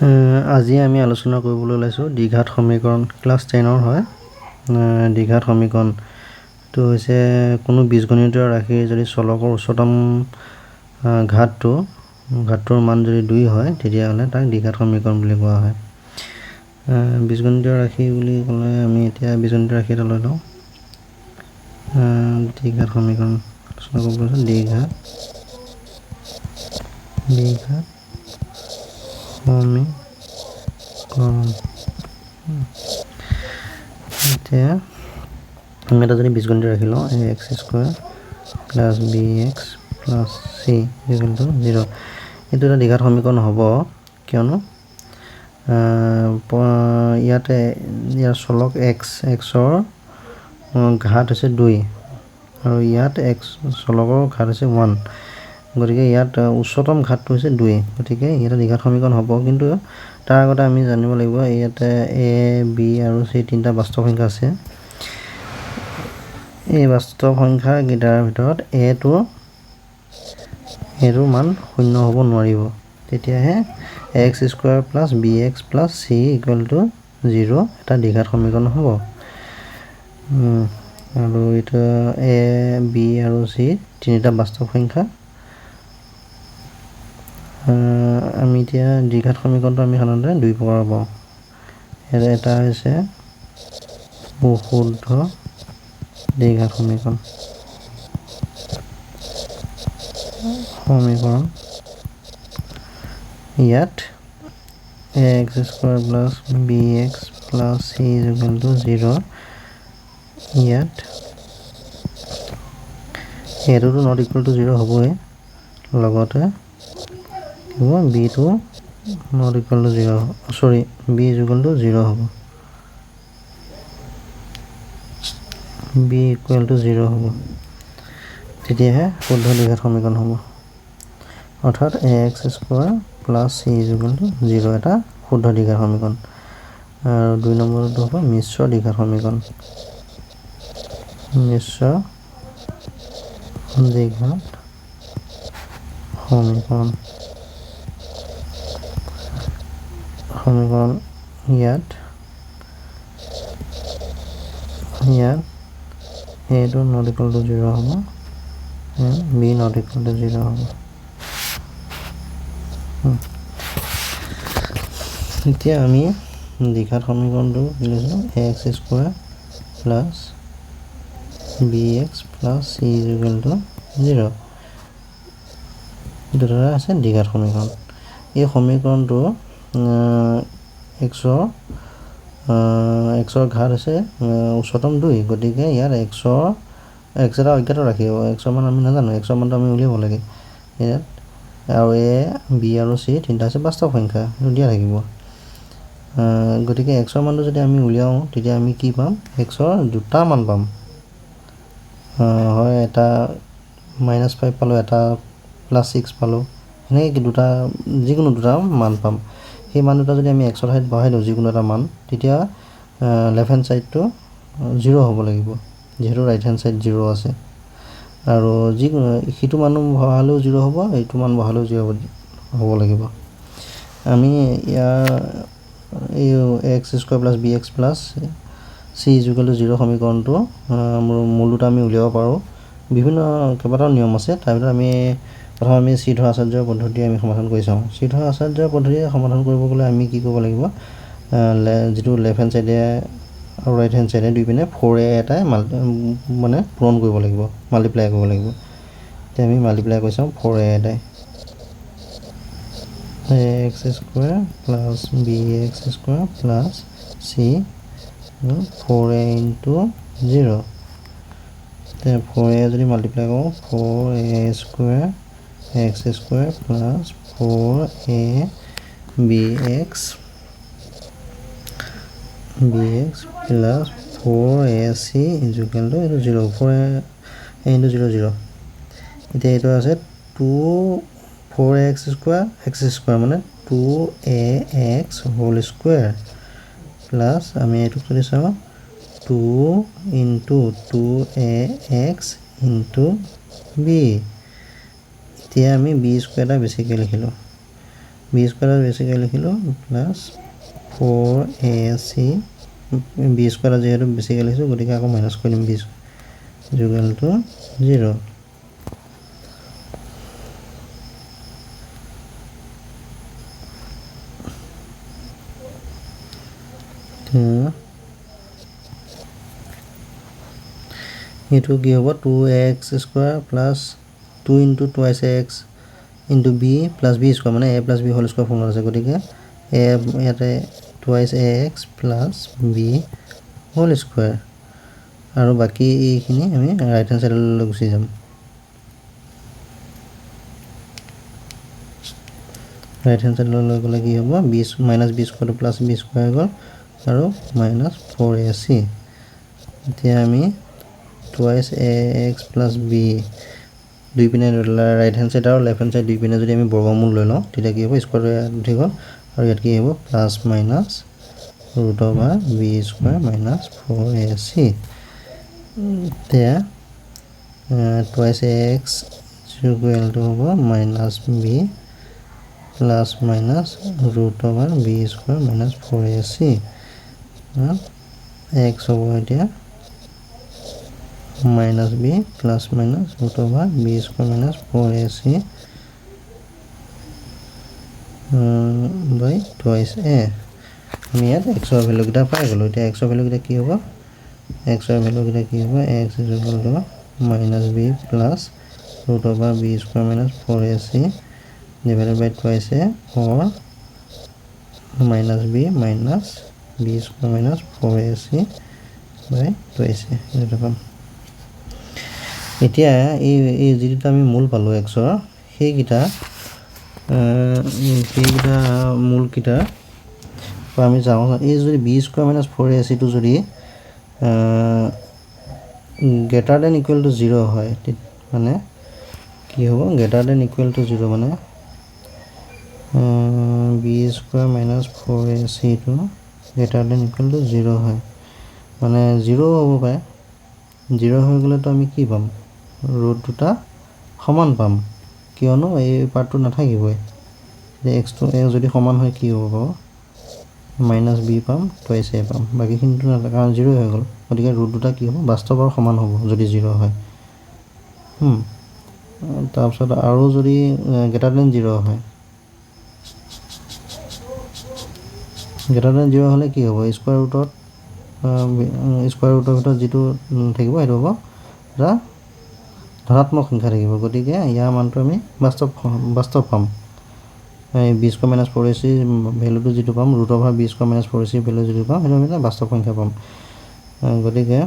আজি আমি আলোচনা কৰিবলৈ ওলাইছোঁ দ্বিঘাত সমীকৰণ ক্লাছ 10ৰ হয়। দ্বিঘাত সমীকৰণটো হৈছে কোনো বীজগণিতীয় ৰাশিৰ যদি চলকৰ উচ্চতম ঘাতটোৰ মান যদি 2 হয় তেতিয়াহ'লে তাক দ্বিঘাত সমীকৰণ বুলি কোৱা হয়। বীজগণিতীয় ৰাশি বুলি ক'লে আমি এতিয়া বীজগণিতীয় ৰাশি এটা লৈ লওঁ। দ্বিঘাত সমীকৰণ আলোচনা কৰিব লৈছোঁ। দ্বিঘাত সমীকৰণ। এতিয়া আমি এটা যদি বীজগণিত ৰাখি লওঁ ax² + bx + c = 0। এইটো এটা দ্বিঘাত সমীকৰণ হ'ব, কিয়নো ইয়াৰ চলক xৰ ঘাত হৈছে 2 আৰু ইয়াত চলকৰ ঘাত হৈছে 1। গতিকে ইয়াত উচ্চতম ঘাতটো হৈছে 2, গতিকে ইয়াতে দ্বিঘাত সমীকৰণ হ'ব। কিন্তু তাৰ আগতে আমি জানিব লাগিব ইয়াতে a, b আৰু c তিনিটা বাস্তৱ সংখ্যা আছে। এই বাস্তৱ সংখ্যাকেইটাৰ ভিতৰত এটোৰ মান 0 হ'ব নোৱাৰিব, তেতিয়াহে ax² + bx + c = 0 এটা দ্বিঘাত সমীকৰণ হ'ব। আৰু এইটো a, b আৰু c তিনিটা বাস্তৱ সংখ্যা। আমি এতিয়া দ্বিঘাত সমীকৰণটো আমি সাধাৰণতে 2 প্ৰকাৰৰ পাওঁ। এটা হৈছে শুদ্ধ দ্বিঘাত সমীকৰণ। ইয়াত ax² + bx + c = 0। ইয়াত এটোতো not equal to 0 হ'বই, লগতে bটো not equal to 0 b = 0 হ'ব। b = 0 হ'ব, তেতিয়াহে শুদ্ধ দ্বিঘাত সমীকৰণ হ'ব। অৰ্থাৎ ax² + c = 0 এটা শুদ্ধ দ্বিঘাত সমীকৰণ। আৰু 2 নম্বৰটো হ'ব মিশ্ৰ দ্বিঘাত সমীকৰণ। মিশ্ৰ দ্বিঘাত সমীকৰণ। ইয়াত a টো not equal to 0 হ'ব, b not equal to 0 হ'ব। এতিয়া আমি দ্বিঘাত সমীকৰণটো লিখিছোঁ ax² + bx + c = 0। দুটা আছে দ্বিঘাত সমীকৰণ। এই সমীকৰণটো xৰ ঘাত হৈছে উচ্চতম 2, গতিকে ইয়াত x এটা অজ্ঞাত ৰাশি হ'ব। xৰ মান আমি নাজানো, xৰ মানটো আমি উলিয়াব লাগে ইয়াত। আৰু a, b আৰু c তিনিটা আছে বাস্তৱ সংখ্যা, দিয়া থাকিব। গতিকে xৰ মানটো যদি আমি উলিয়াওঁ তেতিয়া আমি কি পাম? xৰ দুটা মান পাম। হয় এটা -5 পালোঁ, এটা +6 পালোঁ, সেনেকৈ যিকোনো দুটা মান পাম। সেই মান দুটা যদি আমি xৰ ঠাইত বহাই দিওঁ যিকোনো এটা মান, তেতিয়া লেফ্ট হেণ্ড ছাইডটো 0 হ'ব লাগিব, যিহেতু ৰাইট হেণ্ড ছাইড 0 আছে। আৰু সিটো মান বহালেও 0 হ'ব, এইটো মান বহালেও 0 হ'ব লাগিব। আমি এই ax² + bx + c = 0 সমীকৰণটো মূল দুটা আমি উলিয়াব পাৰোঁ। কেইবাটাও নিয়ম আছে, তাৰ ভিতৰত প্ৰথম আমি শ্ৰীধৰ আচাৰ্যৰ পদ্ধতিৰে আমি সমাধান কৰি চাওঁ। শ্ৰীধৰ আচাৰ্যৰ পদ্ধতিৰে সমাধান কৰিব গ'লে আমি কি কৰিব লাগিব? যিটো লেফ্ট হেণ্ড চাইডে আৰু ৰাইট হেণ্ড চাইডে দুই পিনে 4a এটাই পূৰণ কৰিব লাগিব, মাল্টিপ্লাই কৰিব লাগিব। এতিয়া আমি মাল্টিপ্লাই কৰি চাওঁ 4a এটাই। ax² + bx² + c 4a × 0। 4a যদি মাল্টিপ্লাই কৰোঁ 4a² x² + 4a bx + 4ac = 0। 4a × 0 0। এতিয়া এইটো আছে 4ax² মানে 2ax² প্লাছ আমি এইটোক যদি চাওঁ 2 × 2ax × b। এতিয়া আমি b² এটা বেছিকৈ লিখিলোঁ। বি স্কোয়াৰ বেছিকৈ লিখিলোঁ প্লাছ 4ac বি স্কোয়াৰ যিহেতু বেছিকৈ লিখিছোঁ গতিকে আকৌ মাইনাছ কৰি দিম বি ইকুৱেল টু 0 এইটো কি হ'ব 2x square plus 2 into twice x into B plus B square মানে a plus B whole square formula আছে গতিকে a ইয়াতে twice ax plus B whole square আৰু বাকী এইখিনি আমি ৰাইট হেণ্ড সাইডলৈ গুচি যাম ৰাইট হেণ্ড সাইডলৈ গ'লে কি হ'ব minus B square plus B square হৈ গ'ল আৰু মাইনাছ 4ac এতিয়া আমি টুৱাইছ ax প্লাছ বি দুই পিনে ৰাইট হেণ্ড সাইড আৰু লেফট হেণ্ড সাইড দুই পিনে যদি আমি বৰ্গমূল লৈ লওঁ তেতিয়া কি হ'ব স্কোয়াৰ উঠি গ'ল আৰু ইয়াত কি হ'ব plus minus root over B square minus 4ac এতিয়া টুৱাইছ ax ইকুৱেল টু হ'ব minus B plus minus root over B square minus 4ac x হ'ব এতিয়া minus b plus minus root over b square minus 4ac by twice a আমি ইয়াত x ৰ value কিটা পাই গলো এতিয়া x ৰ ভ্যালু কিটা কি হ'ব x ৰ ভ্যালু কিটা কি হ'ব x is equal to minus b plus root over b square minus 4ac divided by twice a or minus b minus b square minus 4ac by twice a এটা পাম এতিয়া এই যেটা আমি মূল পালো x ৰ সেইকিটা মূল কিটা আমি যাও এই যদি b স্কয়াৰ মাইনাস 4ac টো যদি গ্ৰেটাৰ দেন ইকুৱেল টু 0 হয় মানে কি হ'ব গ্ৰেটাৰ দেন ইকুৱেল টু 0 মানে b স্কয়াৰ মাইনাস 4ac টো গ্ৰেটাৰ দেন ইকুৱেল টু 0 হয় মানে 0 হ'ব পাৰে 0 হৈ গ'লে তো আমি কি পাম ৰুট দুটা সমান পাম কিয়নো এই পাৰ্টটো নাথাকিবই যে x টো যদি সমান হয় কি হ'ব মাইনাছ b পাম টুৱাইছ a পাম বাকিখিনিটো নাথাকে কাৰণ 0 হৈ গ'ল গতিকে ৰুট দুটা কি হ'ব বাস্তৱৰ সমান হ'ব যদি 0 হয় তাৰপিছত আৰু যদি গ্ৰেটাৰ দেন 0 হয় গ্ৰেটাৰ দেন 0 হ'লে কি হ'ব স্কয়াৰ ৰুটৰ ভিতৰত যেটো থাকিব সেইটো হ'ব এটা ধনাত্মক সংখ্যা থাকিব গতিকে ইয়াৰ মানটো আমি বাস্তৱ পাম এই b স্কয়াৰ মাইনাছ 4ac ভ্যালুটো যেটো পাম root over b square minus 4ac value যেটো পাম সেইটো আমি বাস্তৱ সংখ্যা পাম গতিকে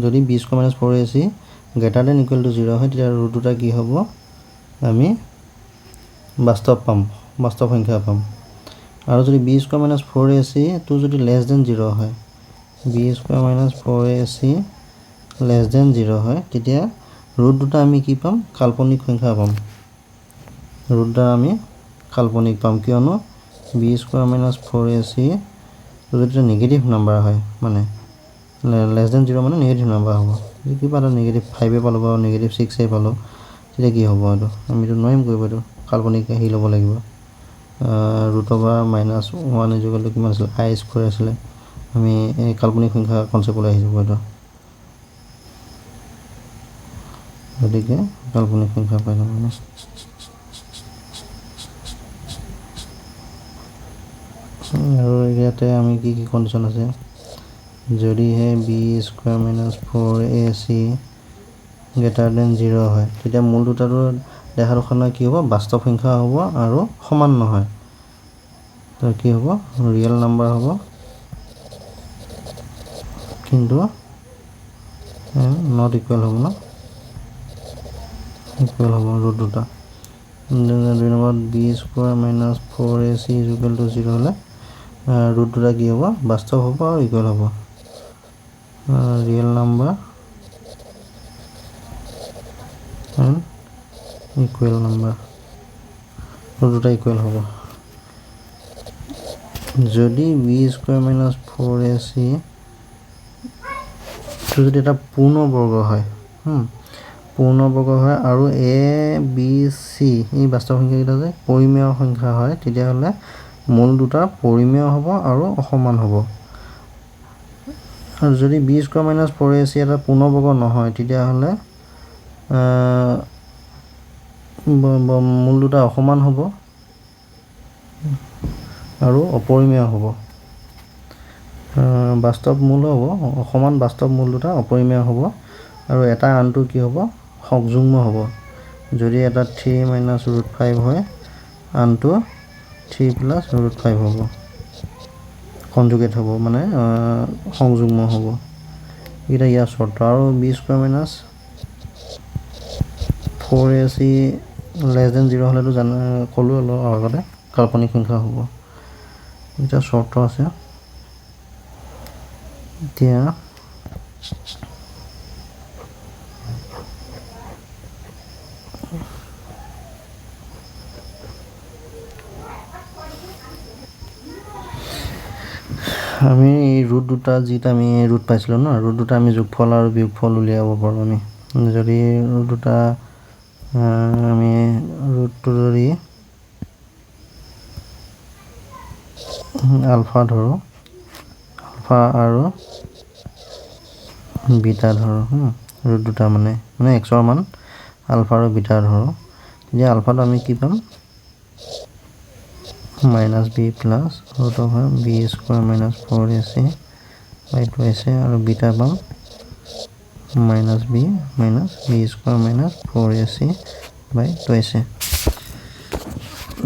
যদি b square minus 4ac greater than equal to 0 হয় তেতিয়া ৰুট দুটা কি হ'ব আমি বাস্তৱ সংখ্যা পাম আৰু যদি b স্কয়াৰ মাইনাছ 4ac টো যদি লেছ দেন 0 হয় b square minus 4ac less than 0 হয় তেতিয়া ৰুট দুটা আমি কি পাম কাল্পনিক সংখ্যা পাম ৰুট দুটা আমি কাল্পনিক পাম কিয়নো b স্কয়াৰ মাইনাছ 4ac যদি নেগেটিভ নাম্বাৰ হয় মানে লেছ দেন 0 মানে নেগেটিভ নাম্বাৰ হ'ব যদি কিবা এটা নেগেটিভ 5 এ পালো বা নেগেটিভ 6 এ পালো তেতিয়া কি হ'ব এইটো আমিটো নয়ম কৰিব এইটো কাল্পনিক হি ল'ব লাগিব root over minus 1 equal to কিমান আছিল i স্কয়াৰ আছিল আমি এই কাল্পনিক সংখ্যা কনসেপ্টলৈ আহিব এইটো গতিকে কাল্পনিক সংখ্যা পাই যাম আৰু ইয়াতে আমি কি কন্ডিশন আছে যদি হে b square minus 4ac greater than 0 হয় তেতিয়া মূল দুটাটো দেখাৰ কাৰণে কি হ'ব বাস্তৱ সংখ্যা হ'ব আৰু সমান নহয় তো কি হ'ব ৰিয়েল নাম্বাৰ হ'ব কিন্তু নট ইকুৱেল হ'ব না ইকুৱেল হ'ব ৰুট দুটা দুই number b square minus 4ac equal to 0 হ'লে ৰুট দুটা কি হ'ব বাস্তৱ হ'ব আৰু ইকুৱেল হ'ব real number and equal number root দুটা ইকুৱেল হ'ব যদি b স্কয়াৰ মাইনাছ 4ac টো যদি এটা পূৰ্ণ বৰ্গ হয় পূৰ্ণবৰ্গ হয় আৰু এ বি চি এই বাস্তৱ সংখ্যাকেইটা যে পৰিমেয় সংখ্যা হয় তেতিয়াহ'লে মূল দুটা পৰিমেয় হ'ব আৰু অসমান হ'ব। আৰু যদি বি স্কোৱাৰ মাইনাছ 4ac এটা পূৰ্ণবৰ্গ নহয় তেতিয়াহ'লে মূল দুটা অসমান হ'ব আৰু অপৰিমেয় হ'ব। বাস্তৱ মূল হ'ব অসমান, বাস্তৱ মূল দুটা অপৰিমেয় হ'ব আৰু এটা আনটো কি হ'ব সংযুগ্ম হ'ব। যদি এটা 3 মাইনাছ √5 হয় আনটো 3 প্লাছ √5 হ'ব, কনজুগেট হ'ব মানে সংযুগ্ম হ'ব। এইটা ইয়াৰ চৰ্ত। আৰু B square minus 4ac less than 0 হ'লেতো ক'লো অলপ আগতে কাল্পনিক সংখ্যা হ'ব। এটা চৰ্ত আছে। এতিয়া আমি ৰুট দুটা যিটা আমি ৰুট পাইছিলোঁ ন, ৰুট দুটা আমি যোগফল আৰু বিয়োগফল উলিয়াব পাৰোঁ। আমি যদি ৰুট দুটা আমি ৰুটটো যদি আলফা ধৰোঁ, আলফা আৰু বিটা ধৰোঁ, ৰুট দুটা মানে এক্সৰ মান আলফা আৰু বিটা ধৰোঁ, তেতিয়া আলফাটো আমি কি পাম minus B plus root over B square minus 4ac by 2ac আৰু বিটা পাম minus B square minus 4ac by 2ac।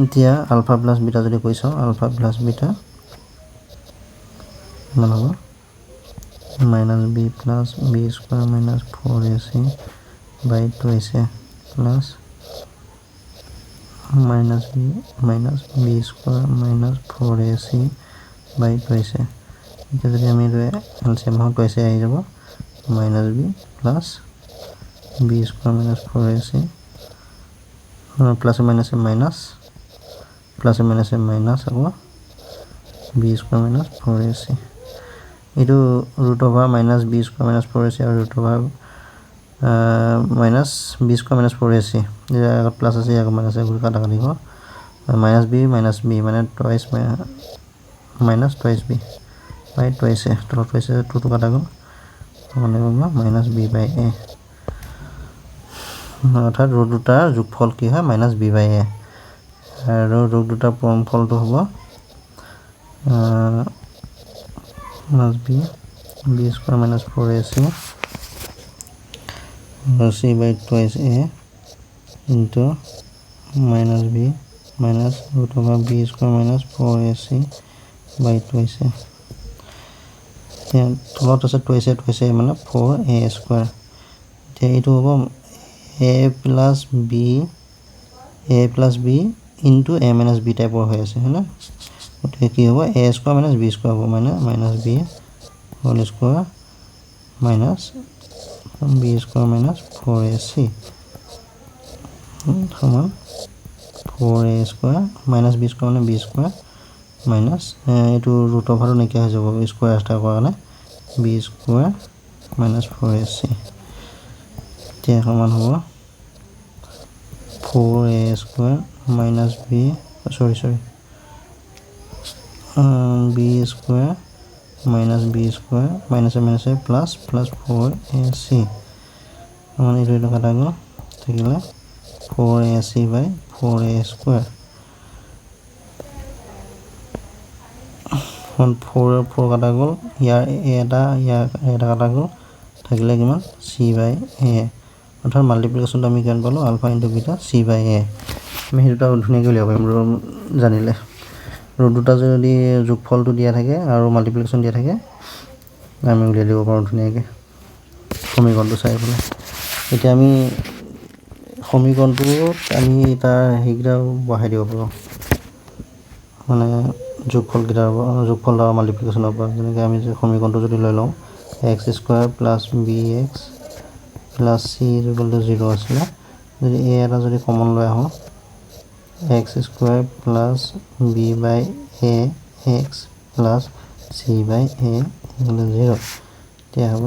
এতিয়া আলফা প্লাছ বিটা যদি কৈ চাওঁ, আলফা প্লাছ বিটা কিমান হ'ব minus B plus B square minus 4ac by 2ac plus minus B square minus 4ac by 2ac। এতিয়া যদি আমি এলচিএম হওঁ 2ac আহি যাব minus B plus B square minus 4ac প্লাছে মাইনাছে মাইনাছ, প্লাছে মাইনাছে মাইনাছ আকৌ বি স্কোৱাৰ মাইনাছ 4ac। এইটো root over minus B square minus 4ac আৰু root over minus B square minus 4ac, আগত প্লাছ আছে আগত মাইনাছ আছে কাটা কাটিব মাইনাছ বি মানে টুৱাইছ মাইনাছ টুৱাইছ বি বাই 2ac, তলত 2ac 2টো কাটা গ'ল মানে মাইনাছ বি বাই এ, অৰ্থাৎ ৰুট দুটাৰ যোগফল কি হয় মাইনাছ বি বাই এ আৰু ৰুট দুটাৰ পৰমফলটো হ'ব minus B square minus 4ac c by 2ac into minus B minus root over B square minus 4ac by 2ac। তলত আছে 2ac মানে 4a স্কোৱাৰ। এতিয়া এইটো হ'ব A plus B into A minus B টাইপৰ হৈ আছে হয়নে। গতিকে কি হ'ব A square minus B square হ'ব মানে minus B whole square minus B square minus 4ac সমান 4a square minus B square মানে বি স্কোৱাৰ মাইনাছ এইটো ৰুট অভাৰটো নাইকিয়া হৈ যাব স্কোৱাৰ এক্সট্ৰা কৰাৰ কাৰণে বি স্কোৱাৰ মাইনাছ 4ac। এতিয়া সমান হ'ব 4a square minus B square minus B square মাইনাছে প্লাছ 4ac মানে এইটো কাটা গ'ল থাকিলে 4ac বাই 4a স্কোৱাৰ 4 কাটা গ'ল, ইয়াৰ এটা কাটা গ'ল থাকিলে কিমান c বাই a, অৰ্থাৎ মাল্টিপ্লিকেশ্যনটো আমি কিমান পালোঁ alpha into beta c by a। আমি সেই দুটা ধুনীয়াকৈ উলিয়াব পাৰিম জানিলে। ৰুট দুটা যদি যোগফলটো দিয়া থাকে আৰু মাল্টিপ্লিকেশ্যন দিয়া থাকে আমি উলিয়াই দিব পাৰোঁ ধুনীয়াকৈ সমীকৰণটো চাই পেলাই। এতিয়া আমি সমীকৰণটোত আমি তাৰ সেইকেইটা বহাই দিব পাৰোঁ মানে যোগফল দ্বাৰা মাল্টিপ্লিকেশ্যনৰ পৰা। যেনেকৈ আমি যে সমীকৰণটো যদি লৈ লওঁ x square plus B x plus C equal to 0 আছিলে, যদি এ এটা যদি কমন লৈ আহোঁ x square plus B by A x plus C by A equal to 0, তেতিয়া হ'ব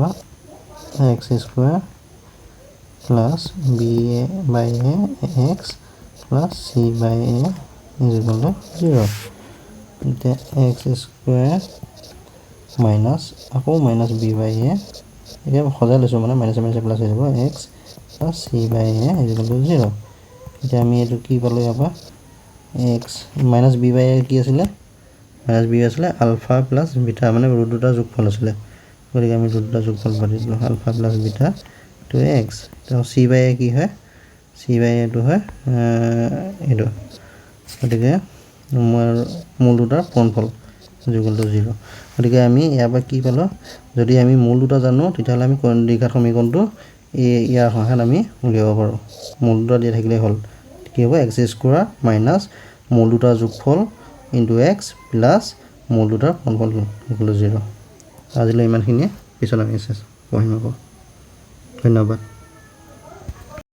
x square plus B A by A x plus C by A is equal to 0 এতিয়া x square minus আকৌ minus B by A এতিয়া সজাই লৈছোঁ মানে minus minus plus হৈ যাব x plus C by A is equal to 0 এতিয়া আমি এইটো কি পালোঁ ইয়াৰ পৰা x minus B by A কি আছিলে মাইনাছ বি আছিলে আলফা প্লাছ বিটা মানে ৰুট দুটা যোগফল আছিলে গতিকে আমি ৰুট দুটা যোগফল পাতি দিলোঁ alpha plus beta to x তো চি বাই এ কি হয় চি বাই এটো হয় এইটো গতিকে মূল দুটাৰ পূৰণফল ইকুৱেল টু 0 গতিকে আমি ইয়াৰ পৰা কি পালোঁ যদি আমি মূল দুটা জানো তেতিয়াহ'লে আমি দ্বিঘাত সমীকৰণটো ইয়াৰ সহায়ত আমি উলিয়াব পাৰোঁ মূল দুটা দিয়া থাকিলে হ'ল কি হ'ব এক্স স্কোৱাৰ মাইনাছ মূল দুটাৰ যোগফল ইনটু এক্স প্লাছ মূল দুটাৰ পূৰণফল ইকুৱেল টু 0 আজিলৈ ইমানখিনিয়ে পিছত আমি পঢ়িম আকৌ ধন্যবাদ